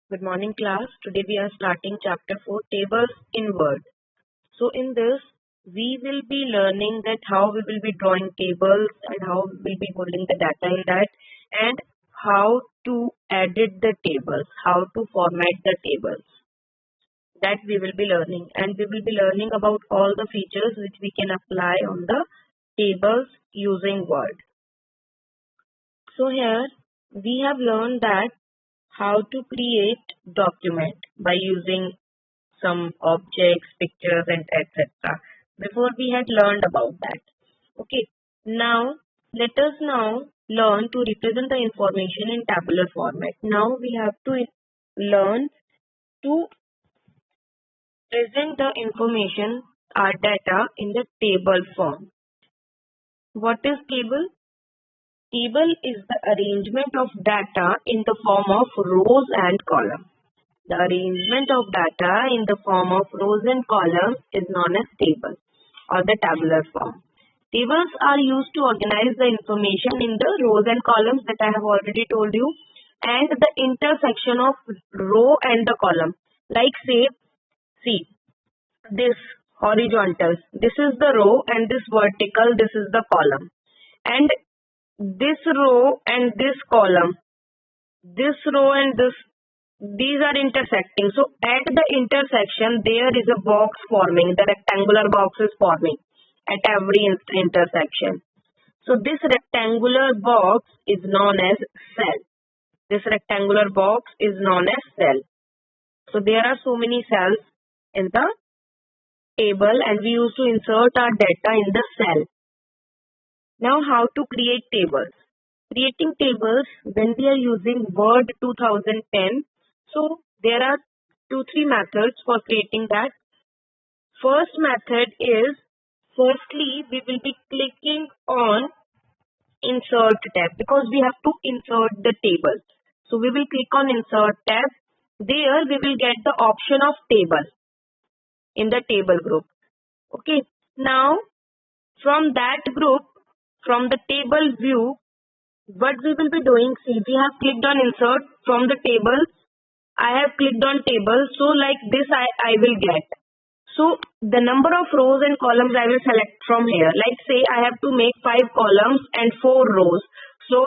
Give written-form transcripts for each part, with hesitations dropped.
Good morning, class. Today we are starting chapter 4, Tables in Word. So in this, we will be learning that how we will be drawing tables and how we will be holding the data in that and how to edit the tables, how to format the tables. That we will be learning, and we will be learning about all the features which we can apply on the tables using Word. So here we have learned that how to create document by using some objects, pictures, and etc. Before we had learned about that. Okay. Now let us now learn to represent the information in tabular format. Now we have to learn to present the information, our data in the table form. What is table? Table is the arrangement of data in the form of rows and columns. The arrangement of data in the form of rows and columns is known as table or the tabular form. Tables are used to organize the information in the rows and columns that I have already told you, and the intersection of row and the column. Like say, see, this horizontal, this is the row, and this vertical, this is the column. And this row and this column, this row and this, these are intersecting. So at the intersection, there is a box forming, the rectangular box is forming at every intersection. So this rectangular box is known as cell. This rectangular box is known as cell. So there are so many cells in the table and we used to insert our data in the cell. Now how to create tables. Creating tables when we are using Word 2010. So there are 2-3 methods for creating that. First method is, firstly we will be clicking on insert tab because we have to insert the table. So we will click on insert tab. There we will get the option of table in the table group. Okay. Now from that group, from the table view, what we will be doing, see, we have clicked on insert from the table. I have clicked on table. So like this I will get. So the number of rows and columns I will select from here. Like say I have to make 5 columns and 4 rows. So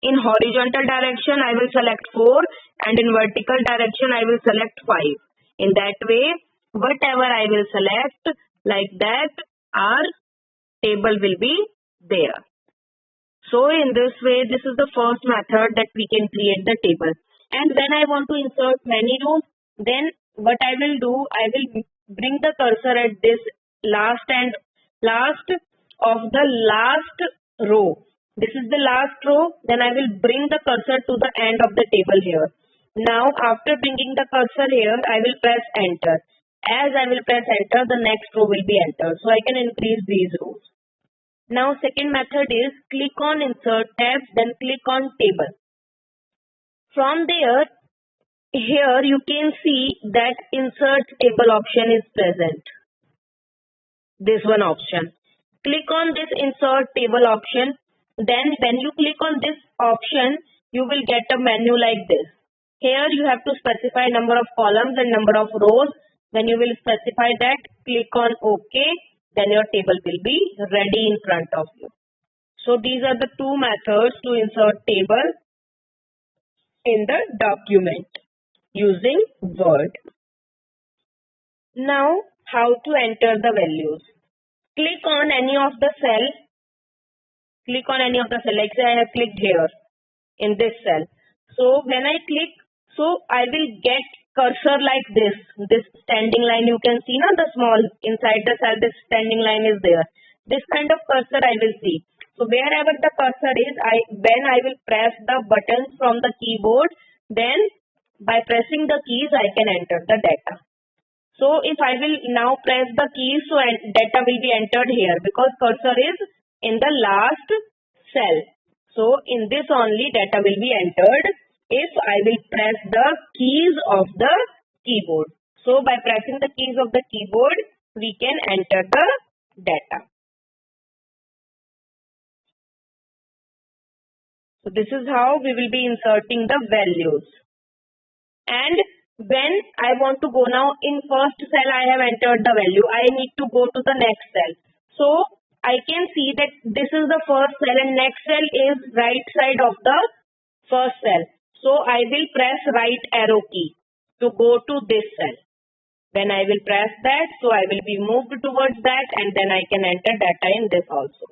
in horizontal direction I will select 4 and in vertical direction I will select 5. In that way, whatever I will select, like that our table will be there. So in this way, this is the first method that we can create the table. And when I want to insert many rows, then what I will do, I will bring the cursor at this last of the last row. This is the last row. Then I will bring the cursor to the end of the table here. Now after bringing the cursor here, I will press enter. As I will press enter, the next row will be entered. So I can increase these rows. Now second method is click on insert tab, then click on table. From there, here you can see that insert table option is present. This one option. Click on this insert table option. Then when you click on this option, you will get a menu like this. Here you have to specify number of columns and number of rows. When you will specify that, click on OK. Then your table will be ready in front of you. So these are the 2 methods to insert table in the document using Word. Now how to enter the values. Click on any of the cell. Click on any of the cell. Like say I have clicked here in this cell. So when I click, so I will get cursor like this. This standing line you can see now, the small inside the cell, this standing line is there. This kind of cursor I will see. So wherever the cursor is, when I will press the buttons from the keyboard, then by pressing the keys I can enter the data. So if I will now press the keys, so data will be entered here because cursor is in the last cell. So in this only data will be entered if I will press the keys of the keyboard. So by pressing the keys of the keyboard, we can enter the data. So this is how we will be inserting the values. And when I want to go now, in first cell I have entered the value, I need to go to the next cell. So I can see that this is the first cell and next cell is right side of the first cell. So I will press right arrow key to go to this cell. When I will press that, so I will be moved towards that, and then I can enter data in this also.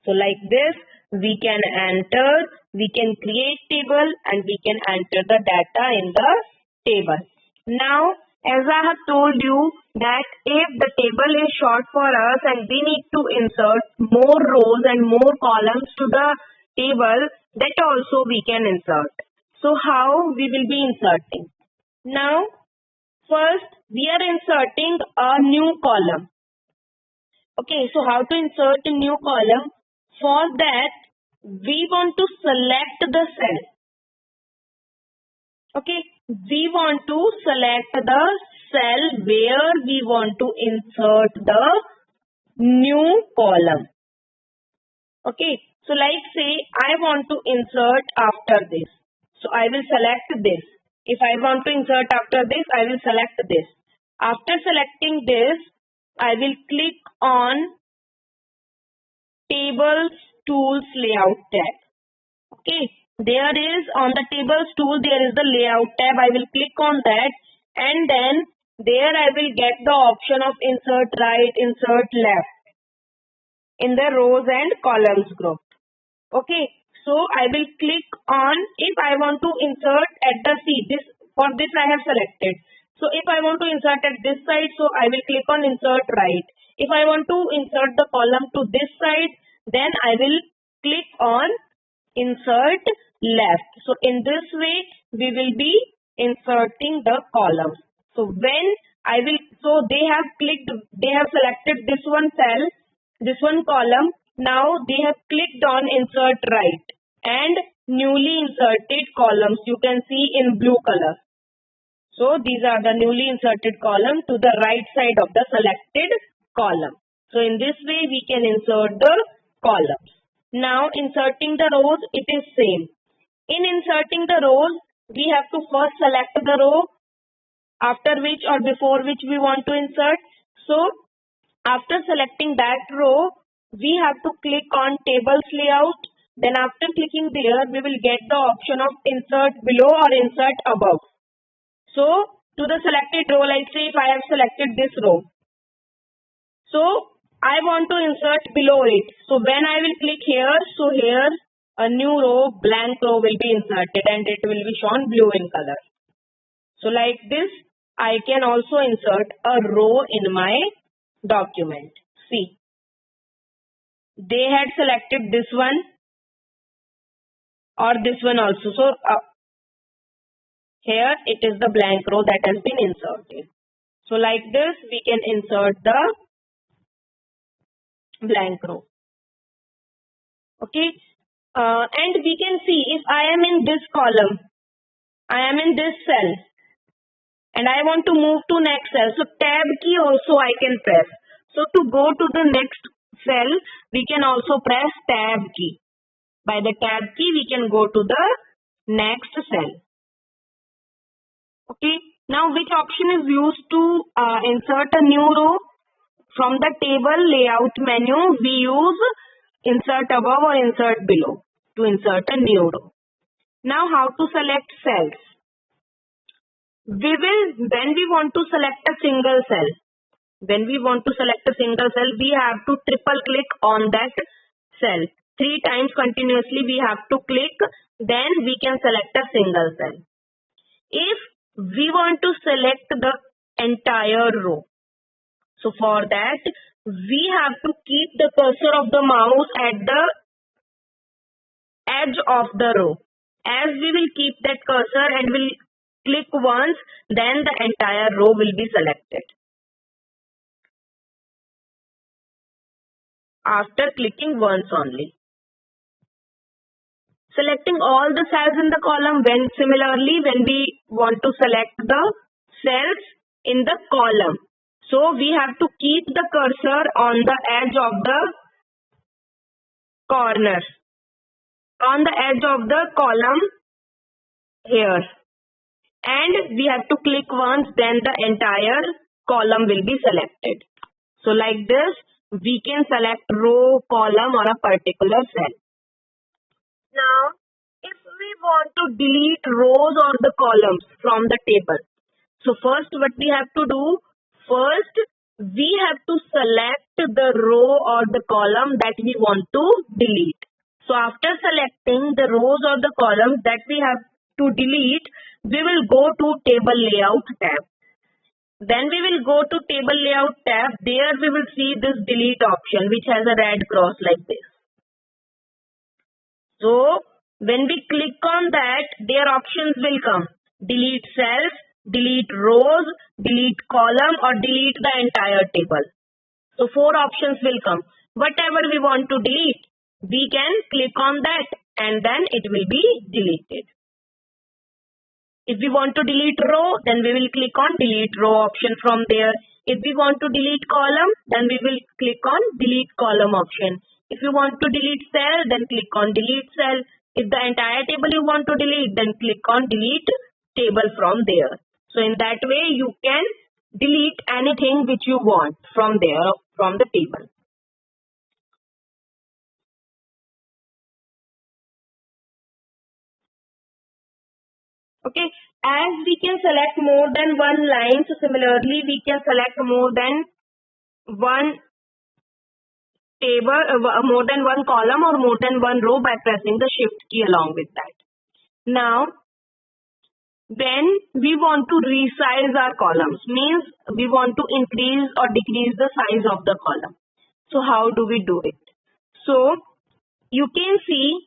So like this, we can enter, we can create table, and we can enter the data in the table. Now, as I have told you that if the table is short for us and we need to insert more rows and more columns to the table, that also we can insert. So how we will be inserting? Now, first, we are inserting a new column. Okay, so how to insert a new column? For that, we want to select the cell. Okay, we want to select the cell where we want to insert the new column. Okay, so like say, I want to insert after this. So I will select this. If I want to insert after this, I will select this. After selecting this, I will click on Tables Tools Layout tab. Okay, there is on the Tables tool, there is the Layout tab. I will click on that, and then there I will get the option of Insert Right, Insert Left in the rows and columns group. Okay, so I will click on, if I want to insert at the this, for this I have selected. So if I want to insert at this side, so I will click on Insert Right. If I want to insert the column to this side, then I will click on Insert Left. So in this way, we will be inserting the column. So when I will, so they have clicked, they have selected this one cell, this one column. Now they have clicked on Insert Right and newly inserted columns you can see in blue color. So these are the newly inserted columns to the right side of the selected column. So in this way we can insert the columns. Now inserting the rows, it is same. In inserting the rows, we have to first select the row after which or before which we want to insert. So after selecting that row, we have to click on Tables Layout. Then after clicking there, we will get the option of Insert Below or Insert Above. So to the selected row, like say if I have selected this row, so I want to insert below it. So when I will click here, so here a new row, blank row will be inserted and it will be shown blue in color. So like this, I can also insert a row in my document. See, they had selected this one or this one also. So here it is the blank row that has been inserted. So like this, we can insert the blank row. Okay, and we can see if I am in this column, I am in this cell and I want to move to next cell. So tab key also I can press. So to go to the next cell, we can also press tab key. By the tab key, we can go to the next cell. Okay, now which option is used to insert a new row? From the table layout menu, we use Insert Above or Insert Below to insert a new row. Now how to select cells? We will, when we want to select a single cell, we have to triple click on that cell. 3 times continuously we have to click, then we can select a single cell. If we want to select the entire row, so for that we have to keep the cursor of the mouse at the edge of the row. As we will keep that cursor and will click once, then the entire row will be selected. After clicking once only. Selecting all the cells in the column, similarly when we want to select the cells in the column. So we have to keep the cursor on the edge of the corner, on the edge of the column here. and we have to click once, then the entire column will be selected. So like this, we can select row, column or a particular cell. Now, if we want to delete rows or the columns from the table, so first what we have to do, first we have to select the row or the column that we want to delete. So after selecting the rows or the columns that we have to delete, we will go to table layout tab. Then we will go to table layout tab. There we will see this delete option which has a red cross like this. So when we click on that, their options will come. Delete cells, delete rows, delete column or delete the entire table. So 4 options will come. Whatever we want to delete, we can click on that and then it will be deleted. If we want to delete row, then we will click on delete row option from there. If we want to delete column, then we will click on delete column option. If you want to delete cell, then click on delete cell. If the entire table you want to delete, then click on delete table from there. So in that way, you can delete anything which you want from there, from the table. Okay, as we can select more than one line, so similarly we can select more than one table, more than one column or more than one row by pressing the shift key along with that. Now, when we want to resize our columns, means we want to increase or decrease the size of the column. So how do we do it? So you can see,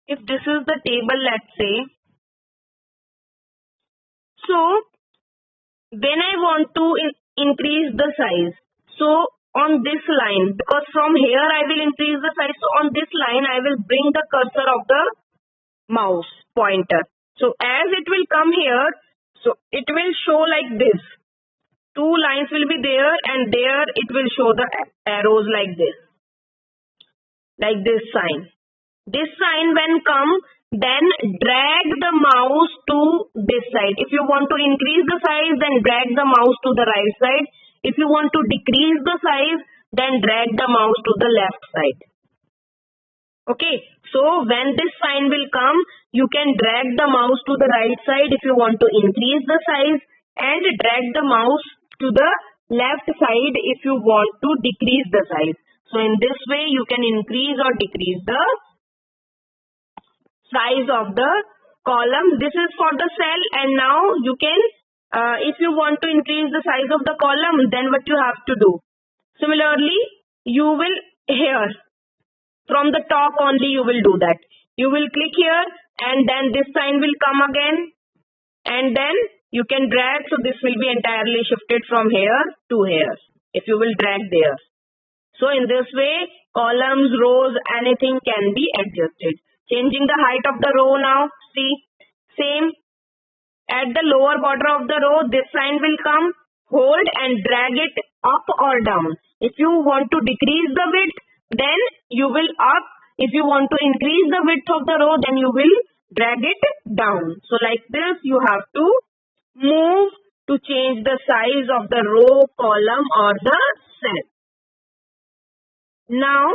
if this is the table, let's say, so when I want to increase the size, so on this line, because from here I will increase the size, so on this line I will bring the cursor of the mouse pointer. So as it will come here, so it will show like this. 2 lines will be there and there it will show the arrows like this sign. This sign when come, then drag the mouse to this side. If you want to increase the size, then drag the mouse to the right side. If you want to decrease the size, then drag the mouse to the left side. Okay, so when this sign will come, you can drag the mouse to the right side if you want to increase the size and drag the mouse to the left side if you want to decrease the size. So in this way, you can increase or decrease the size of the column. This is for the cell, and now you can, if you want to increase the size of the column, then what you have to do? Similarly, you will here, from the top only you will do that. You will click here and then this sign will come again and then you can drag, so this will be entirely shifted from here to here if you will drag there. So in this way, columns, rows, anything can be adjusted. Changing the height of the row now, see, same. At the lower border of the row, this sign will come, hold and drag it up or down. If you want to decrease the width, then you will up. If you want to increase the width of the row, then you will drag it down. So like this, you have to move to change the size of the row, column or the cell. Now,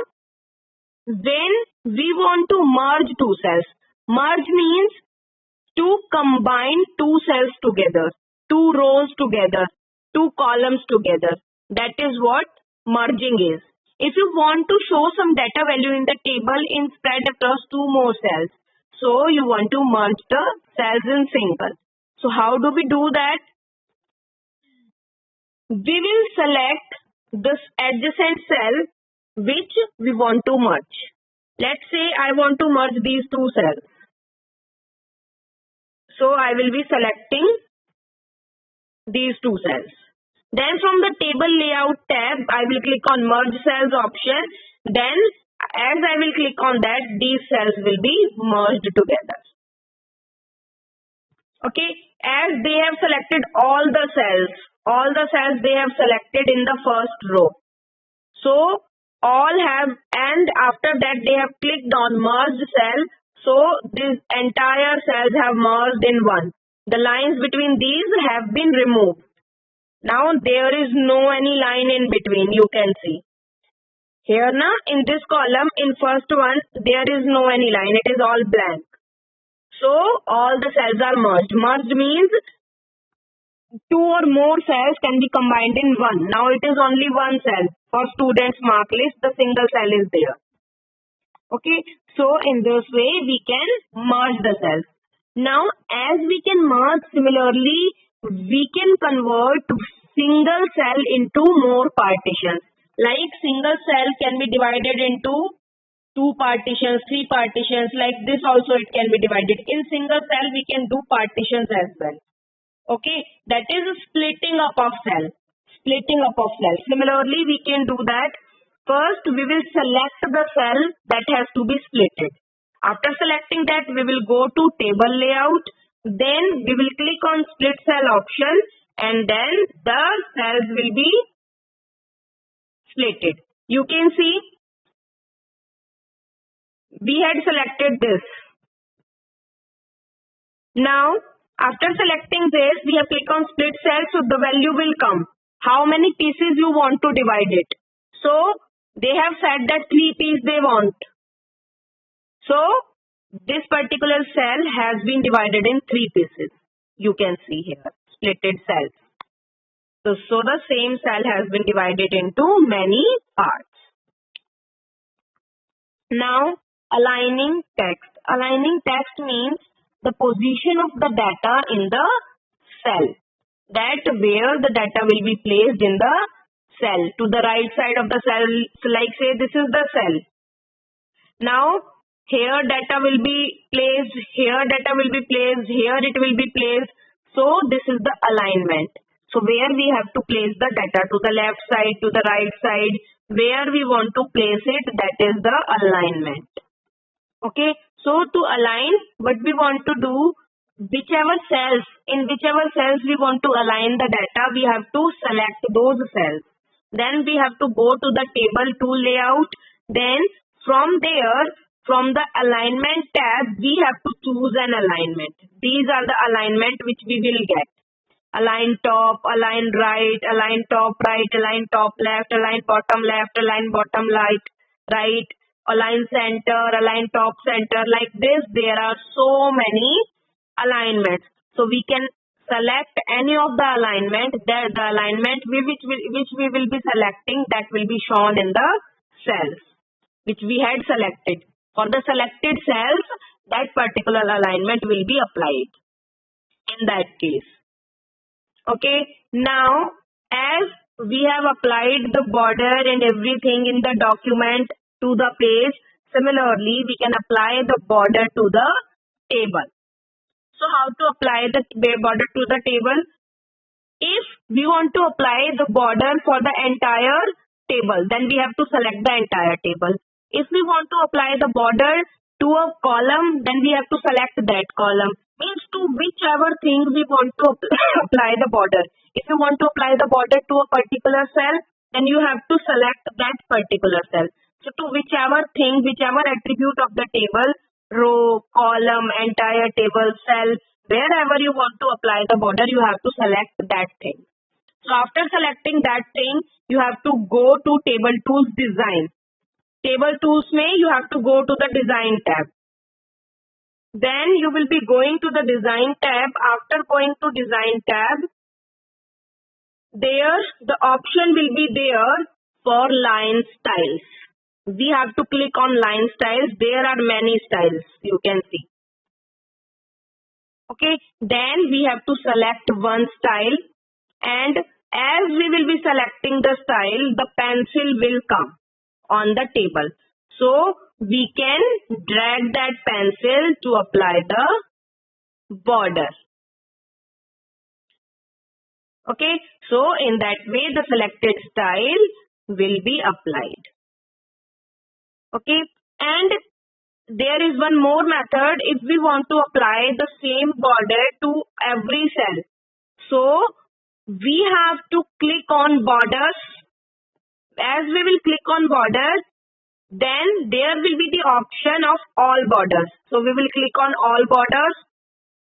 when we want to merge 2 cells, merge means to combine 2 cells together, 2 rows together, 2 columns together. That is what merging is. If you want to show some data value in the table in spread across 2 more cells, so you want to merge the cells in single. So how do we do that? We will select this adjacent cell which we want to merge. Let's say I want to merge these 2 cells. So I will be selecting these 2 cells. Then from the table layout tab, I will click on merge cells option. Then as I will click on that, these cells will be merged together. Okay, as they have selected all the cells they have selected in the first row. So all have, and after that they have clicked on merge cell. So these entire cells have merged in one. The lines between these have been removed. Now there is no any line in between, you can see. Here now in this column, in first one, there is no any line, it is all blank. So all the cells are merged. Merged means two or more cells can be combined in one. Now it is only one cell. For students' mark list, the single cell is there. Okay, so in this way we can merge the cells. Now as we can merge, similarly we can convert single cell into more partitions. Like single cell can be divided into two partitions, three partitions, like this also it can be divided. In single cell we can do partitions as well. Okay, that is splitting up of cell. Splitting up of cell. Similarly we can do that. First, we will select the cell that has to be splitted. After selecting that, we will go to table layout. Then we will click on split cell option and then the cells will be splitted. You can see we had selected this. Now, after selecting this, we have clicked on split cell, so the value will come. How many pieces you want to divide it? So, they have said that 3 pieces they want. So, this particular cell has been divided in 3 pieces. You can see here, splitted cells. So the same cell has been divided into many parts. Now, aligning text. Aligning text means the position of the data in the cell. That where the data will be placed in the cell. To the right side of the cell, so like say this is the cell. Now here data will be placed, here data will be placed, here it will be placed. So this is the alignment. So where we have to place the data, to the left side, to the right side, where we want to place it, that is the alignment. Okay, so to align, what we want to do, in whichever cells we want to align the data, we have to select those cells. Then we have to go to the table tool layout. Then from there, from the alignment tab, we have to choose an alignment. These are the alignment which we will get. Align top, align right, align top right, align top left, align bottom right, align center, align top center. Like this, there are so many alignments. So we can select any of the alignment, the alignment which we will be selecting, that will be shown in the cells which we had selected. For the selected cells, that particular alignment will be applied in that case. Okay, now as we have applied the border and everything in the document to the page, similarly we can apply the border to the table. So how to apply the border to the table? If we want to apply the border for the entire table, then we have to select the entire table. If we want to apply the border to a column, then we have to select that column. Means to whichever thing we want to apply the border. If you want to apply the border to a particular cell, then you have to select that particular cell. So to whichever attribute of the table, row, column, entire table, cell, wherever you want to apply the border, you have to select that thing. So after selecting that thing, you have to go to table tools design. Table tools mein you have to go to the design tab. Then you will be going to the design tab. After going to design tab, there the option will be there for line styles. We have to click on line styles. There are many styles, you can see. Okay, then we have to select one style, and as we will be selecting the style, the pencil will come on the table. So we can drag that pencil to apply the border. Okay, so in that way the selected style will be applied. Okay, and there is one more method if we want to apply the same border to every cell. So we have to click on borders. As we will click on border, Then there will be the option of all borders. So we will click on all borders.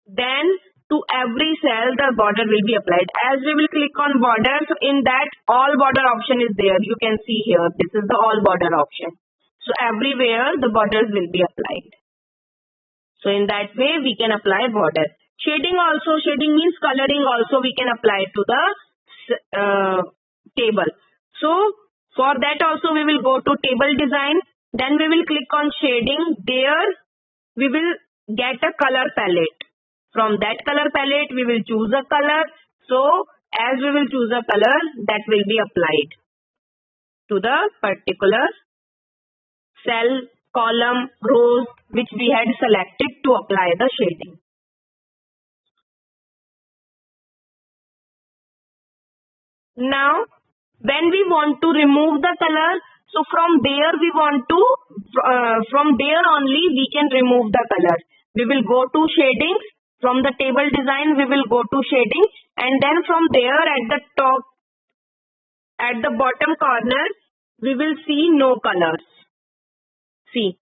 Then to every cell the border will be applied. As we will click on border, so in that all border option is there. You can see here, this is the all border option. So everywhere the borders will be applied. So in that way we can apply border. Shading also, shading means coloring also we can apply to the table. So for that also we will go to table design. Then we will click on shading. There we will get a color palette. From that color palette we will choose a color. So as we will choose a color, that will be applied to the particular cell, column, rows which we had selected to apply the shading. Now when we want to remove the color, so from there we want to, from there only we can remove the color. We will go to shadings. From the table design we will go to shading, and then from there at the top, at the bottom corner, we will see no colors. See,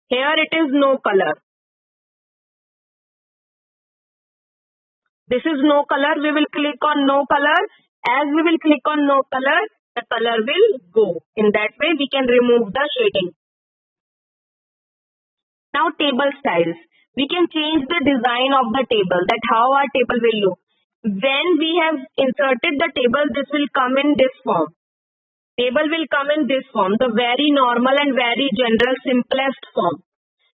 here it is no color. This is no color. We will click on no color. As we will click on no color, the color will go. In that way we can remove the shading. Now table styles. We can change the design of the table, that how our table will look. When we have inserted the table, this will come in this form. Table will come in this form, the very normal and very general simplest form.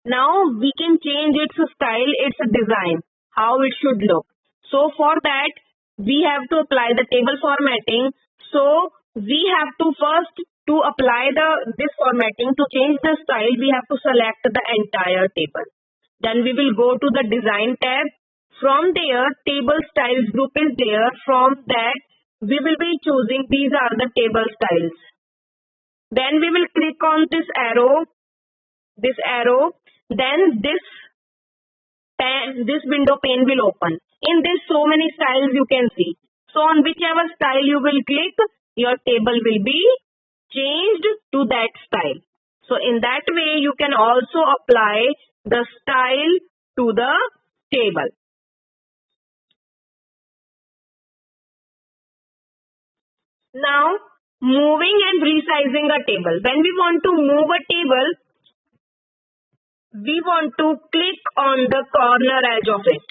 Now we can change its style, its design, how it should look. So for that we have to apply the table formatting. So we have to first to apply this formatting, to change the style, we have to select the entire table. Then we will go to the design tab. From there, table styles group is there. From that, we will be choosing these are the table styles. Then we will click on this arrow. Then this window pane will open. In this, so many styles you can see. So on whichever style you will click, your table will be changed to that style. So in that way, you can also apply the style to the table. Now, moving and resizing a table. When we want to move a table, we want to click on the corner edge of it.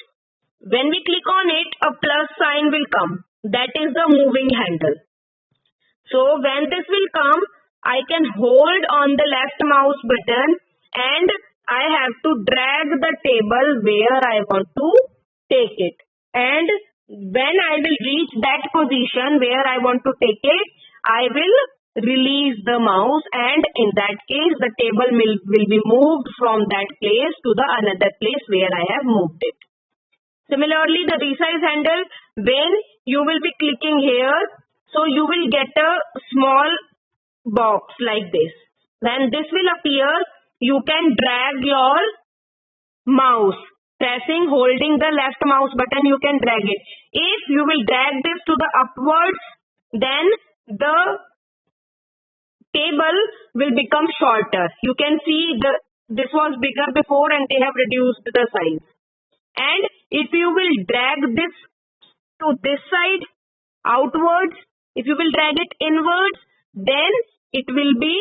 When we click on it, a plus sign will come. That is the moving handle. So when this will come, I can hold on the left mouse button and I have to drag the table where I want to take it. And when I will reach that position where I want to take it, I will release the mouse, and in that case the table will be moved from that place to the another place where I have moved it. Similarly, the resize handle, when you will be clicking here, so you will get a small box like this. When this will appear, you can drag your mouse. Pressing, holding the left mouse button, you can drag it. If you will drag this to the upwards, then the table will become shorter. You can see this was bigger before and they have reduced the size. And if you will drag this to this side, outwards, if you will drag it inwards, then it will be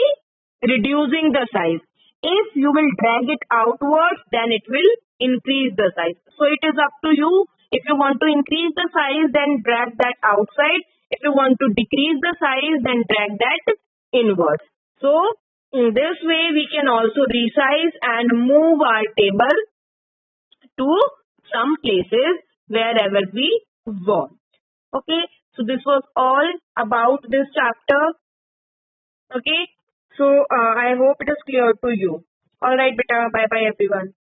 reducing the size. If you will drag it outwards, then it will increase the size. So it is up to you. If you want to increase the size, then drag that outside. If you want to decrease the size, then drag that inwards. So in this way, we can also resize and move our table to some places wherever we want. Okay, so this was all about this chapter. Okay, so I hope it is clear to you. Alright, beta, bye bye everyone.